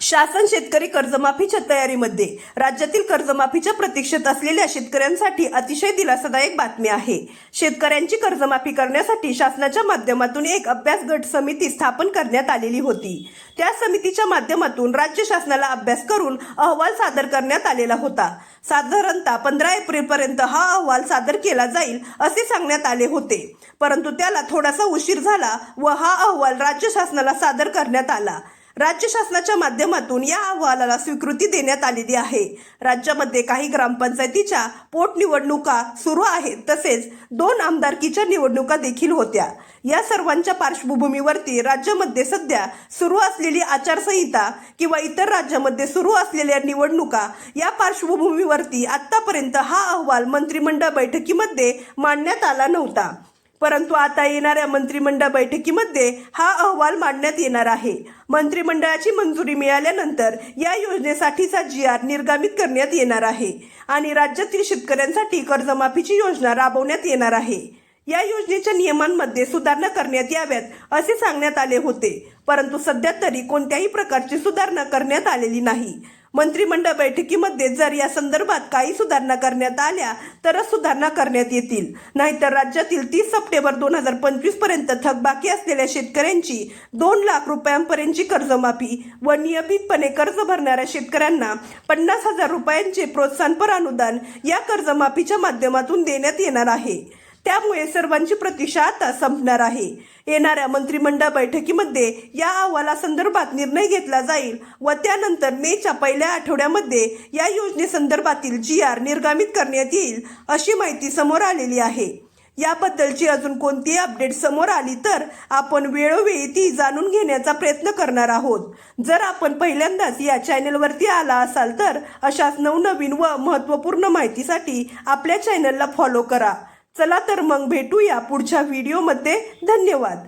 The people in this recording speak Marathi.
शासन शेतकरी कर्जमाफीच्या तयारीमध्ये. राज्यातील कर्जमाफीच्या प्रतीक्षेत असलेल्या शेतकऱ्यांसाठी अतिशय दिलासादायक बातमी आहे. शेतकऱ्यांची कर्जमाफी करण्यासाठी शासनाच्या माध्यमातून एक अभ्यास गट समिती स्थापन करण्यात आलेली होती. त्या समितीच्या माध्यमातून राज्य शासनाला अभ्यास करून अहवाल सादर करण्यात आलेला होता. साधारणतः 15 एप्रिलपर्यंत हा अहवाल सादर केला जाईल असे सांगण्यात आले होते, परंतु त्याला थोडासा उशीर झाला व हा अहवाल राज्य शासनाला सादर करण्यात आला. राज्य शासनाच्या माध्यमातून या अहवालाला स्वीकृती देण्यात आलेली आहे. राज्यामध्ये काही ग्रामपंचायतीच्या पोटनिवडणुका सुरू आहेत, तसेच 2 आमदारकीच्या निवडणुका देखील होत्या. या सर्वांच्या पार्श्वभूमीवरती राज्यामध्ये सध्या सुरू असलेली आचारसंहिता किंवा इतर राज्यामध्ये सुरू असलेल्या निवडणुका या पार्श्वभूमीवरती आतापर्यंत हा अहवाल मंत्रिमंडळ बैठकीमध्ये मांडण्यात आला नव्हता. परंतु आता येणाऱ्या मंत्रिमंडळ बैठकीमध्ये हा अहवाल मांडण्यात येणार आहे. मंत्रिमंडळाची मंजुरी मिळाल्यानंतर या योजनेसाठीचा GR निर्गमित करण्यात येणार आहे आणि राज्यातील शेतकऱ्यांसाठी कर्जमाफीची योजना राबवण्यात येणार आहे. या योजनेच्या नियमांमध्ये सुधारणा करण्यात याव्यात असे सांगण्यात आले होते, परंतु सध्या तरी कोणत्याही प्रकारची सुधारणा करण्यात आलेली नाही. मंत्रिमंडळ बैठकीमध्ये जर या संदर्भात काही सुधारणा करण्यात आल्या तरच सुधारणा करण्यात येतील, नाहीतर राज्यातील 30 सप्टेंबर 2025 पर्यंत थकबाकी असलेल्या शेतकऱ्यांची 2 लाख रुपयांपर्यंतची कर्जमाफी व नियमितपणे कर्ज भरणाऱ्या शेतकऱ्यांना 50,000 रुपयांचे प्रोत्साहनपर अनुदान या कर्जमाफीच्या माध्यमातून देण्यात येणार आहे. त्यामुळे सर्वांची प्रतीक्षा आता संपणार आहे. येणाऱ्या मंत्रिमंडळ बैठकीमध्ये या अहवालासंदर्भात निर्णय घेतला जाईल व त्यानंतर मेच्या पहिल्या आठवड्यामध्ये या योजनेसंदर्भातील GR निर्गमित करण्यात येईल अशी माहिती समोर आलेली आहे. याबद्दलची अजून कोणतीही अपडेट समोर आली तर आपण वेळोवेळी ती जाणून घेण्याचा प्रयत्न करणार आहोत. जर आपण पहिल्यांदाच या चॅनलवरती आला असाल तर अशाच नवनवीन व महत्त्वपूर्ण माहितीसाठी आपल्या चॅनलला फॉलो करा. चला तर मग भेटूया पुढच्या व्हिडिओमध्ये. धन्यवाद.